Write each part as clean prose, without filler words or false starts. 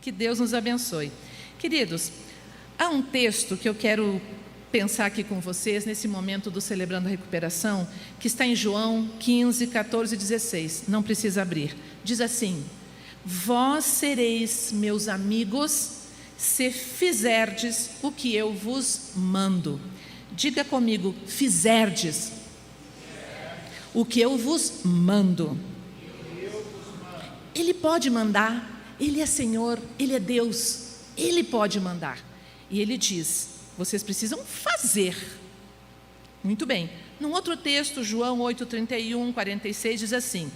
Que Deus nos abençoe. Queridos, há um texto que eu quero pensar aqui com vocês nesse momento do Celebrando a Recuperação, que está em João 15, 14 e 16. Não precisa abrir. Diz assim: vós sereis meus amigos se fizerdes o que eu vos mando. Diga comigo, fizerdes o que eu vos mando. Ele pode mandar, Ele é Senhor, Ele é Deus, Ele pode mandar. E Ele diz, vocês precisam fazer. Muito bem. Num outro texto, João 8, 31, 46, diz assim: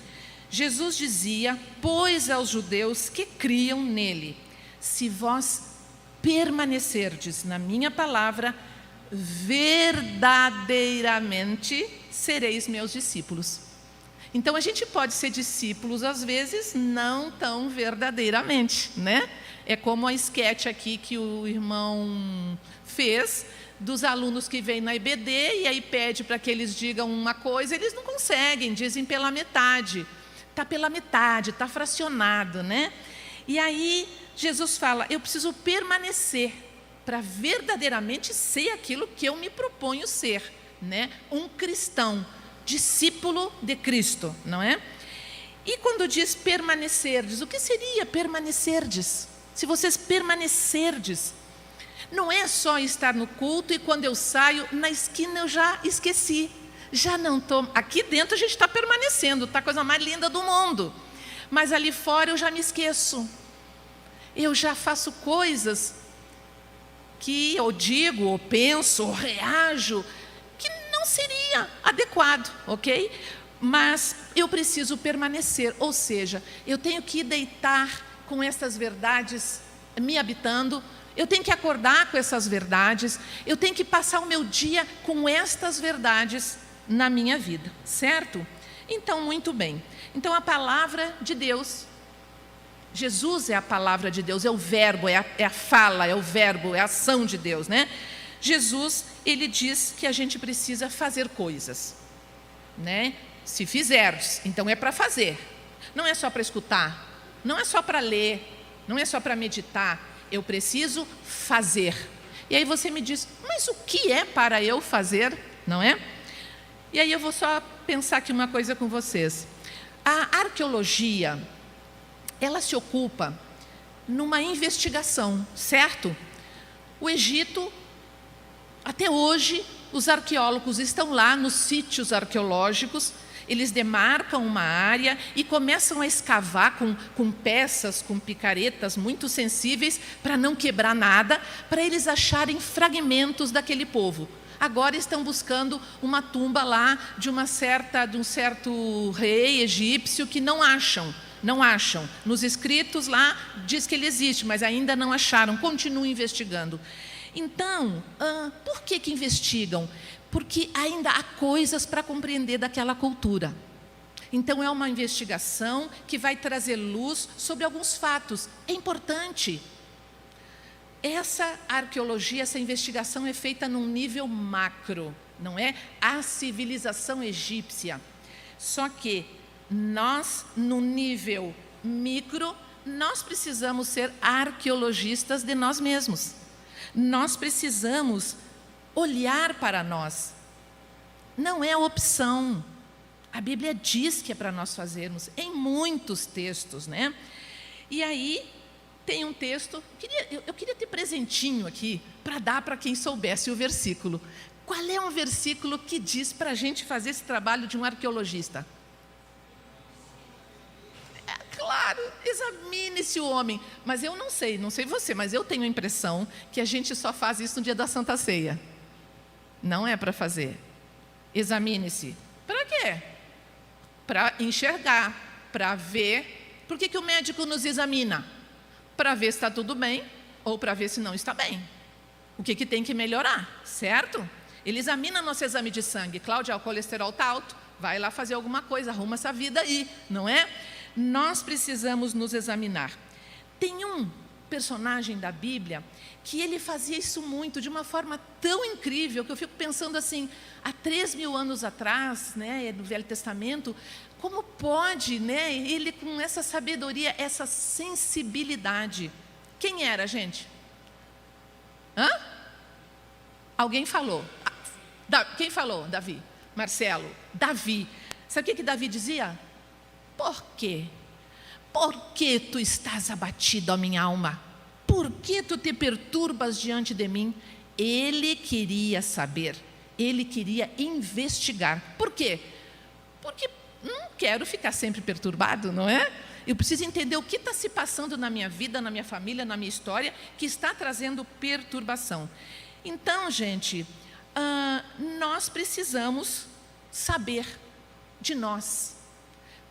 Jesus dizia, pois aos judeus que criam nele, se vós permanecerdes na minha palavra, verdadeiramente sereis meus discípulos. Então a gente pode ser discípulos às vezes não tão verdadeiramente, né? É como a esquete aqui que o irmão fez dos alunos que vêm na IBD e aí pede para que eles digam uma coisa, eles não conseguem, dizem pela metade. Está pela metade, está fracionado, né? E aí Jesus fala, eu preciso permanecer para verdadeiramente ser aquilo que eu me proponho ser, né? Um cristão, discípulo de Cristo, não é? E quando diz permanecerdes, o que seria permanecerdes? Se vocês permanecerdes, não é só estar no culto e quando eu saio, na esquina eu já esqueci, já não estou, aqui dentro a gente está permanecendo, está a coisa mais linda do mundo, mas ali fora eu já me esqueço, eu já faço coisas que eu digo, ou penso, ou reajo, que não seria adequado, ok? Mas eu preciso permanecer, ou seja, eu tenho que deitar com essas verdades me habitando, eu tenho que acordar com essas verdades, eu tenho que passar o meu dia com estas verdades na minha vida, certo? Então, muito bem. Então, a palavra de Deus, Jesus é a palavra de Deus, é o verbo, é a fala, é o verbo, é a ação de Deus, né? Jesus, ele diz que a gente precisa fazer coisas, né? Se fizerdes, então é para fazer. Não é só para escutar, não é só para ler, não é só para meditar. Eu preciso fazer. E aí você me diz, mas o que é para eu fazer, não é? E aí eu vou só pensar aqui uma coisa com vocês. A arqueologia, ela se ocupa numa investigação, certo? O Egito, até hoje, os arqueólogos estão lá nos sítios arqueológicos, eles demarcam uma área e começam a escavar com peças, com picaretas muito sensíveis, para não quebrar nada, para eles acharem fragmentos daquele povo. Agora estão buscando uma tumba lá de um certo rei egípcio que não acham. Nos escritos lá diz que ele existe, mas ainda não acharam, continuam investigando. Então, por que investigam? Porque ainda há coisas para compreender daquela cultura. Então, é uma investigação que vai trazer luz sobre alguns fatos. É importante. Essa arqueologia, essa investigação é feita num nível macro, não é? A civilização egípcia. Só que nós, no nível micro, nós precisamos ser arqueologistas de nós mesmos. Nós precisamos olhar para nós. Não é opção. A Bíblia diz que é para nós fazermos, em muitos textos, né? E aí, tem um texto, eu queria ter presentinho aqui, para dar para quem soubesse o versículo. Qual é um versículo que diz para a gente fazer esse trabalho de um arqueologista? Claro, examine-se o homem. Mas eu não sei você, mas eu tenho a impressão que a gente só faz isso no dia da Santa Ceia. Não é para fazer. Examine-se. Para quê? Para enxergar, para ver. Por que o médico nos examina? Para ver se está tudo bem ou para ver se não está bem. O que tem que melhorar, certo? Ele examina nosso exame de sangue. Cláudia, o colesterol está alto. Vai lá fazer alguma coisa, arruma essa vida aí, não é? Nós precisamos nos examinar. Tem um personagem da Bíblia que ele fazia isso muito, de uma forma tão incrível, que eu fico pensando assim, há 3.000 anos atrás, né, no Velho Testamento, como pode, né, ele com essa sabedoria, essa sensibilidade, Quem era, gente? Hã? Alguém falou. Quem falou, Davi? Marcelo. Davi. Sabe o que Davi dizia? Por quê? Por que tu estás abatido, ó minha alma? Por que tu te perturbas diante de mim? Ele queria saber, ele queria investigar. Por quê? Porque não quero ficar sempre perturbado, não é? Eu preciso entender o que está se passando na minha vida, na minha família, na minha história, que está trazendo perturbação. Então, gente, nós precisamos saber de nós.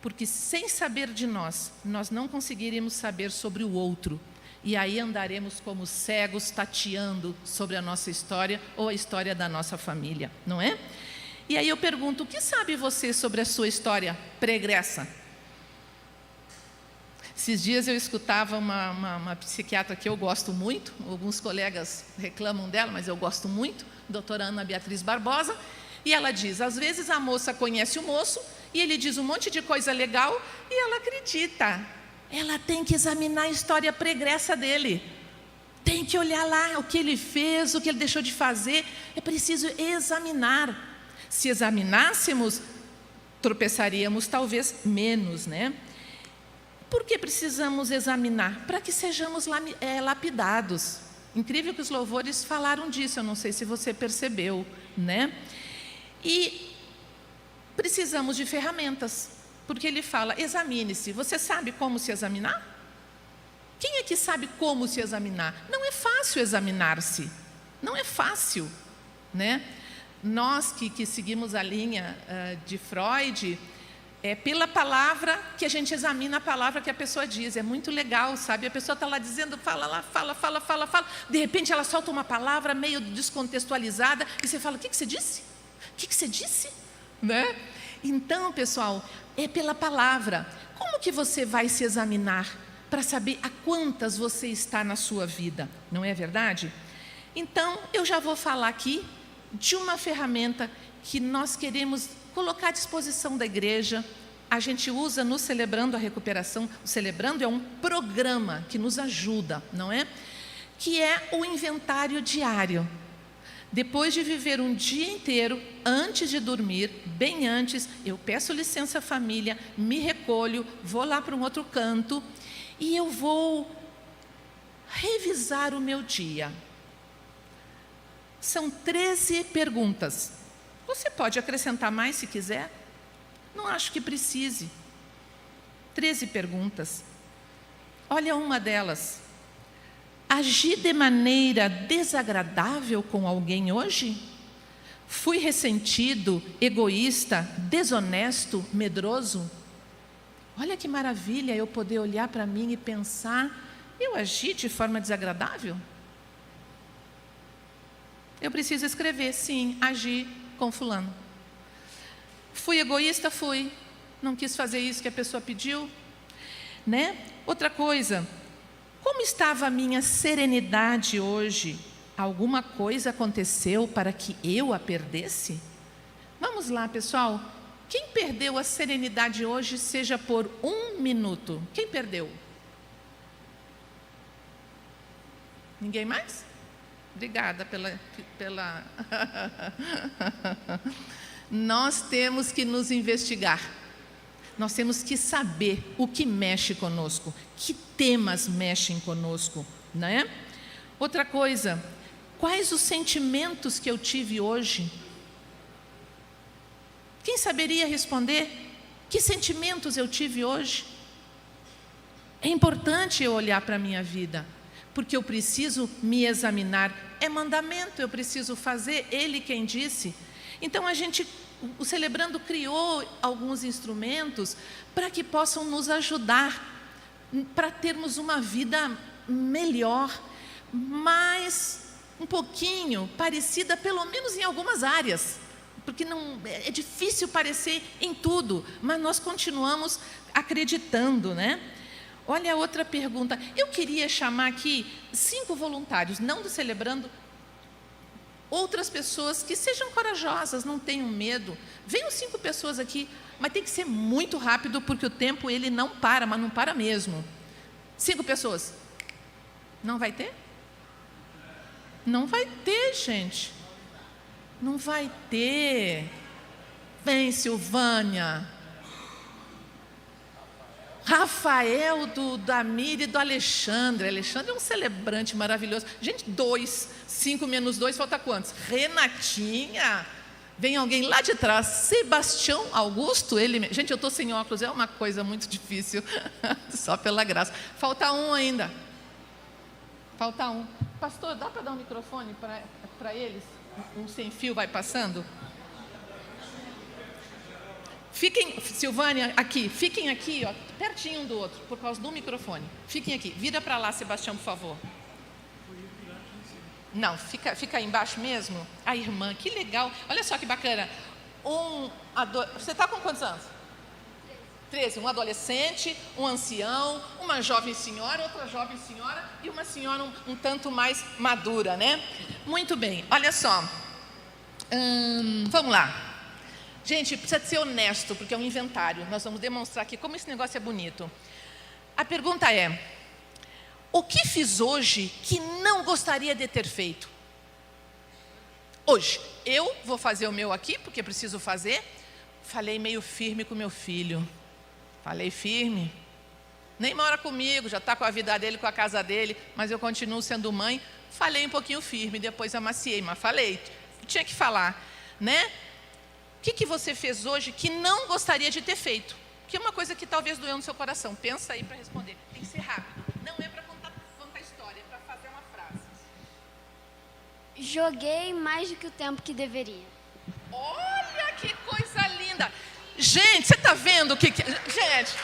Porque sem saber de nós, nós não conseguiremos saber sobre o outro. E aí andaremos como cegos tateando sobre a nossa história ou a história da nossa família, não é? E aí eu pergunto, o que sabe você sobre a sua história pregressa? Esses dias eu escutava uma psiquiatra que eu gosto muito, alguns colegas reclamam dela, mas eu gosto muito, doutora Ana Beatriz Barbosa, e ela diz, às vezes a moça conhece o moço, e ele diz um monte de coisa legal, e ela acredita. Ela tem que examinar a história pregressa dele. Tem que olhar lá o que ele fez, o que ele deixou de fazer. É preciso examinar. Se examinássemos, tropeçaríamos talvez menos, né? Por que precisamos examinar? Para que sejamos lapidados. Incrível que os louvores falaram disso, eu não sei se você percebeu, né? E precisamos de ferramentas, porque ele fala, examine-se. Você sabe como se examinar? Quem é que sabe como se examinar? Não é fácil examinar-se, não é fácil, né? Nós que seguimos a linha de Freud, é pela palavra que a gente examina a palavra que a pessoa diz. É muito legal, sabe? A pessoa está lá dizendo, fala lá, fala. De repente ela solta uma palavra meio descontextualizada e você fala, o que você disse? O que você disse? Né? Então, pessoal, é pela palavra. Como que você vai se examinar para saber a quantas você está na sua vida? Não é verdade? Então, eu já vou falar aqui de uma ferramenta que nós queremos colocar à disposição da igreja. A gente usa no Celebrando a Recuperação. O Celebrando é um programa que nos ajuda, não é? Que é o inventário diário. Depois de viver um dia inteiro, antes de dormir, bem antes, eu peço licença à família, me recolho, vou lá para um outro canto e eu vou revisar o meu dia. São 13 perguntas. Você pode acrescentar mais se quiser. Não acho que precise. 13 perguntas. Olha uma delas. Agi de maneira desagradável com alguém hoje? Fui ressentido, egoísta, desonesto, medroso? Olha que maravilha eu poder olhar para mim e pensar, eu agi de forma desagradável? Eu preciso escrever, sim, agi com fulano. Fui egoísta? Fui. Não quis fazer isso que a pessoa pediu, né? Outra coisa, como estava a minha serenidade hoje? Alguma coisa aconteceu para que eu a perdesse? Vamos lá, pessoal. Quem perdeu a serenidade hoje, seja por 1 minuto? Quem perdeu? Ninguém mais? Obrigada pela... Nós temos que nos investigar. Nós temos que saber o que mexe conosco, que temas mexem conosco, né? Outra coisa, quais os sentimentos que eu tive hoje? Quem saberia responder? Que sentimentos eu tive hoje? É importante eu olhar para a minha vida, porque eu preciso me examinar. É mandamento, eu preciso fazer, ele quem disse. Então o Celebrando criou alguns instrumentos para que possam nos ajudar, para termos uma vida melhor, mais um pouquinho parecida, pelo menos em algumas áreas, porque não é difícil parecer em tudo, mas nós continuamos acreditando, né? Olha a outra pergunta. Eu queria chamar aqui 5 voluntários, não do Celebrando, outras pessoas que sejam corajosas, não tenham medo. Venham 5 pessoas aqui, mas tem que ser muito rápido, porque o tempo ele não para, mas não para mesmo. 5 pessoas. Não vai ter? Não vai ter, gente. Não vai ter. Vem, Silvânia. Rafael, da Miri e do Alexandre. Alexandre é um celebrante maravilhoso. Gente, 2. 5 menos 2, falta quantos? Renatinha. Vem alguém lá de trás. Sebastião Augusto. Gente, eu estou sem óculos. É uma coisa muito difícil. Só pela graça. Falta um ainda. Falta um. Pastor, dá para dar um microfone para eles? Um sem fio vai passando? Fiquem, Silvânia, aqui. Fiquem aqui, ó, pertinho um do outro, por causa do microfone. Fiquem aqui. Vira para lá, Sebastião, por favor. Não, fica aí embaixo mesmo. A irmã, que legal. Olha só que bacana. Você está com quantos anos? 13. Um adolescente, um ancião, uma jovem senhora, outra jovem senhora e uma senhora um tanto mais madura, né? Muito bem, olha só. Vamos lá. Gente, precisa ser honesto, porque é um inventário. Nós vamos demonstrar aqui como esse negócio é bonito. A pergunta é: o que fiz hoje que não gostaria de ter feito? Hoje, eu vou fazer o meu aqui, porque preciso fazer. Falei meio firme com meu filho. Falei firme. Nem mora comigo, já está com a vida dele, com a casa dele, mas eu continuo sendo mãe. Falei um pouquinho firme, depois amaciei, mas falei. Tinha que falar, né? O que você fez hoje que não gostaria de ter feito? Que é uma coisa que talvez doeu no seu coração. Pensa aí para responder. Tem que ser rápido. Não é para contar história, é para fazer uma frase. Joguei mais do que o tempo que deveria. Olha que coisa linda. Gente, você está vendo o que... Gente...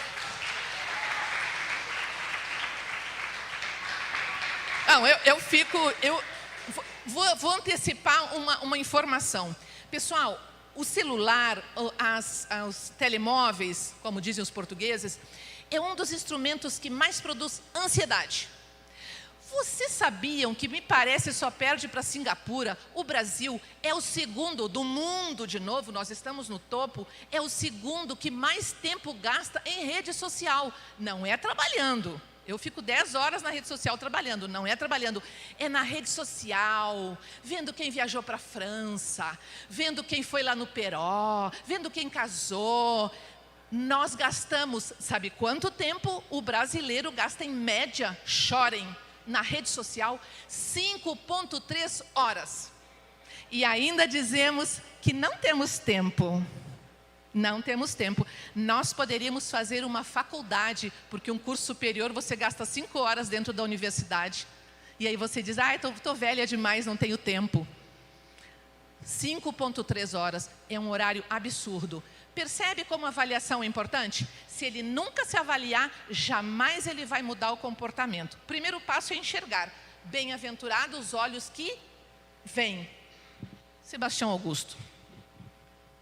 Não, eu vou antecipar uma informação. Pessoal, o celular, os telemóveis, como dizem os portugueses, é um dos instrumentos que mais produz ansiedade. Vocês sabiam que, me parece, só perde para Singapura? O Brasil é o segundo do mundo, de novo, nós estamos no topo, é o segundo que mais tempo gasta em rede social. Não é trabalhando. Eu fico 10 horas na rede social trabalhando, não é trabalhando, é na rede social, vendo quem viajou para a França, vendo quem foi lá no Peró, vendo quem casou. Nós gastamos, sabe quanto tempo o brasileiro gasta em média, chorem, na rede social? 5,3 horas. E ainda dizemos que não temos tempo. Não temos tempo. Nós poderíamos fazer uma faculdade, porque um curso superior você gasta 5 horas dentro da universidade. E aí você diz, estou velha demais, não tenho tempo. 5,3 horas é um horário absurdo. Percebe como a avaliação é importante? Se ele nunca se avaliar, jamais ele vai mudar o comportamento. O primeiro passo é enxergar. Bem-aventurados os olhos que veem. Sebastião Augusto.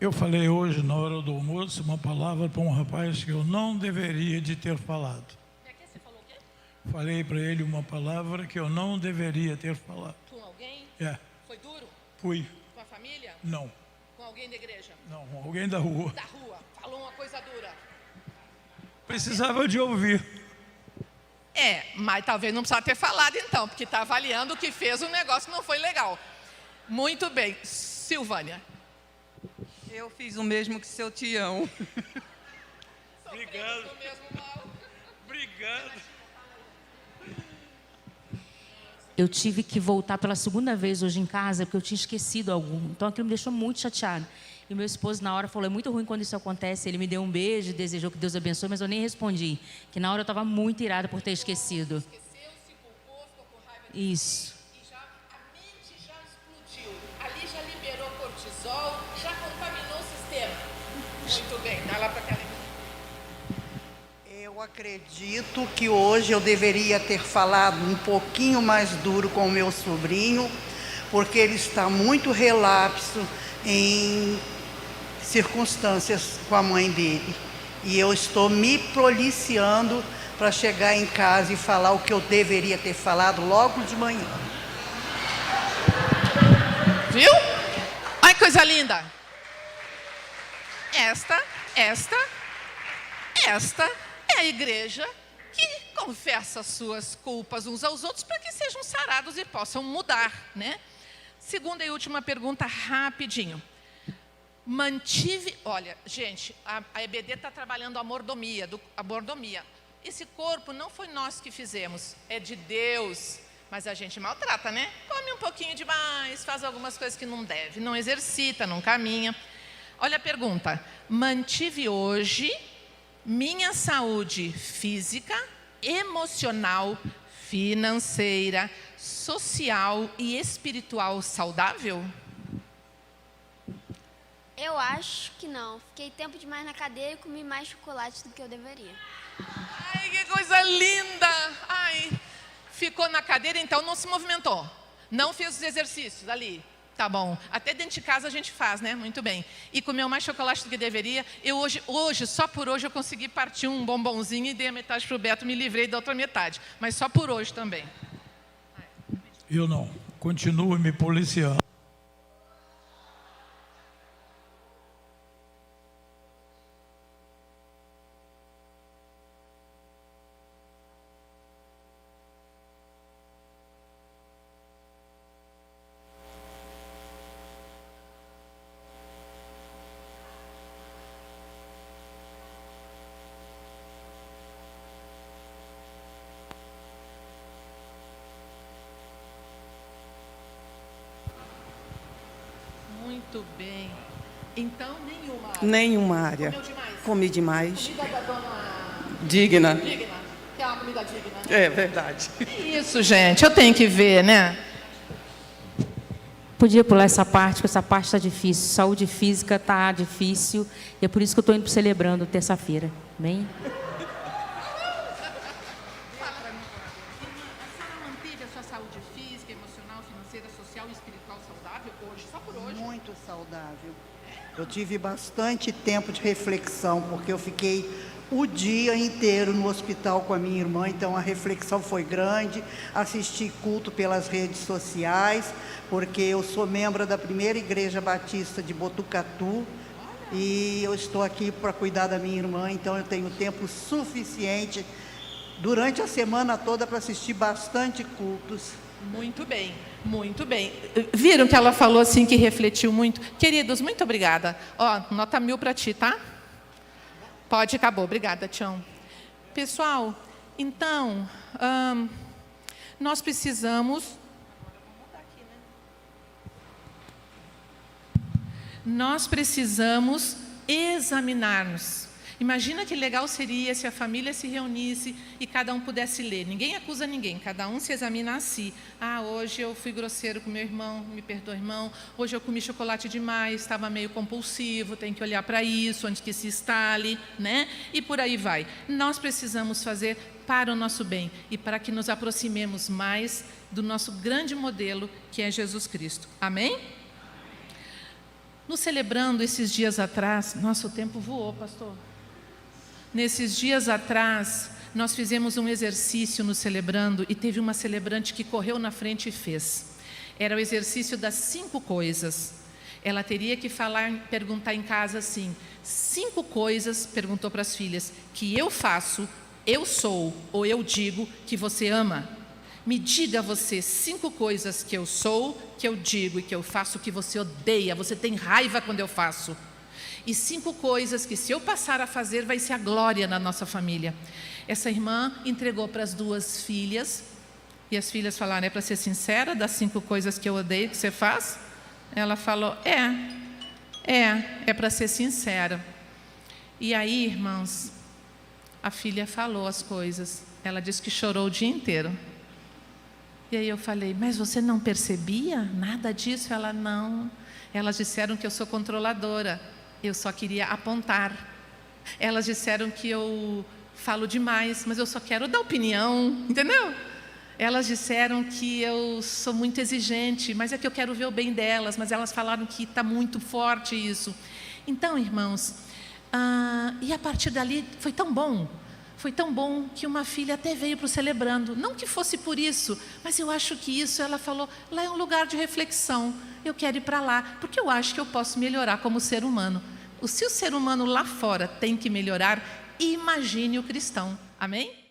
Eu falei hoje, na hora do almoço, uma palavra para um rapaz que eu não deveria de ter falado. Você falou o quê? Falei para ele uma palavra que eu não deveria ter falado. Com alguém? É. Foi duro? Fui. Com a família? Não. Com alguém da igreja? Não, com alguém da rua. Da rua. Falou uma coisa dura. Precisava de ouvir. Mas talvez não precisava ter falado então, porque está avaliando o que fez, um negócio que não foi legal. Muito bem. Silvânia. Eu fiz o mesmo que seu Tião. Obrigado. Obrigado. Eu tive que voltar pela segunda vez hoje em casa, porque eu tinha esquecido algum. Então aquilo me deixou muito chateada. E meu esposo, na hora, falou, é muito ruim quando isso acontece. Ele me deu um beijo, desejou que Deus abençoe, mas eu nem respondi. Que na hora eu estava muito irada por ter esquecido. Esqueceu, se culpou, ficou com raiva. Isso. E a mente já explodiu. Ali já liberou cortisol, já contaminou o sistema. Muito bem, dá lá para cá. Eu acredito que hoje eu deveria ter falado um pouquinho mais duro com o meu sobrinho, porque ele está muito relapso em circunstâncias com a mãe dele. E eu estou me policiando para chegar em casa e falar o que eu deveria ter falado logo de manhã. Viu? Olha que coisa linda. Esta é a igreja que confessa as suas culpas uns aos outros para que sejam sarados e possam mudar, né? Segunda e última pergunta, rapidinho. Olha, gente, a EBD está trabalhando a mordomia. Esse corpo não foi nós que fizemos, é de Deus. Mas a gente maltrata, né? Come um pouquinho demais, faz algumas coisas que não deve, não exercita, não caminha. Olha a pergunta. Mantive hoje minha saúde física, emocional, financeira, social e espiritual saudável? Eu acho que não. Fiquei tempo demais na cadeira e comi mais chocolate do que eu deveria. Ai, que coisa linda! Ai, ficou na cadeira, então não se movimentou. Não fez os exercícios ali. Tá bom. Até dentro de casa a gente faz, né? Muito bem. E comeu mais chocolate do que deveria. Eu hoje, só por hoje, eu consegui partir um bombonzinho e dei a metade para o Beto, me livrei da outra metade. Mas só por hoje também. Eu não. Continuo me policiando. Muito bem. Então, nenhuma área. Nenhuma área. Comeu demais? Comi demais. Comida da dona Digna. digna. Que é uma comida digna, né? É verdade. Isso, gente, eu tenho que ver, né? Podia pular essa parte, porque essa parte está difícil. Saúde física está difícil. E é por isso que eu estou indo para Celebrando terça-feira. Bem? Manteve a sua saúde física, emocional, financeira, social e espiritual saudável hoje, só por hoje? Muito saudável. Eu tive bastante tempo de reflexão, porque eu fiquei o dia inteiro no hospital com a minha irmã, então a reflexão foi grande. Assisti culto pelas redes sociais, porque eu sou membro da primeira igreja batista de Botucatu, e eu estou aqui para cuidar da minha irmã, então eu tenho tempo suficiente durante a semana toda para assistir bastante cultos. Muito bem, muito bem. Viram que ela falou assim, que refletiu muito? Queridos, muito obrigada. Ó, nota 1000 para ti, tá? Pode, acabou. Obrigada, Tião. Pessoal, então, nós precisamos... Nós precisamos examinar-nos. Imagina que legal seria se a família se reunisse e cada um pudesse ler. Ninguém acusa ninguém, cada um se examina a si. Ah, hoje eu fui grosseiro com meu irmão, me perdoa, irmão. Hoje eu comi chocolate demais, estava meio compulsivo, tem que olhar para isso, antes que se instale, né? E por aí vai. Nós precisamos fazer para o nosso bem e para que nos aproximemos mais do nosso grande modelo, que é Jesus Cristo. Amém? Nos celebrando esses dias atrás, nosso tempo voou, pastor. Nesses dias atrás, nós fizemos um exercício no Celebrando e teve uma celebrante que correu na frente e fez. Era o exercício das 5 coisas. Ela teria que perguntar em casa assim, 5 coisas, perguntou para as filhas, que eu faço, eu sou ou eu digo que você ama. Me diga você 5 coisas que eu sou, que eu digo e que eu faço que você odeia, você tem raiva quando eu faço. E 5 coisas que, se eu passar a fazer, vai ser a glória na nossa família. Essa irmã entregou para as 2 filhas, e as filhas falaram, é para ser sincera, das 5 coisas que eu odeio que você faz? Ela falou, é para ser sincera. E aí, irmãos, a filha falou as coisas. Ela disse que chorou o dia inteiro. E aí eu falei, mas você não percebia nada disso? Ela, não. Elas disseram que eu sou controladora. Eu só queria apontar. Elas disseram que eu falo demais, mas eu só quero dar opinião, entendeu? Elas disseram que eu sou muito exigente, mas é que eu quero ver o bem delas, mas elas falaram que está muito forte isso. Então, irmãos, e a partir dali foi tão bom que uma filha até veio para o Celebrando. Não que fosse por isso, mas eu acho que isso, ela falou, lá é um lugar de reflexão, eu quero ir para lá, porque eu acho que eu posso melhorar como ser humano. Se o ser humano lá fora tem que melhorar, imagine o cristão. Amém?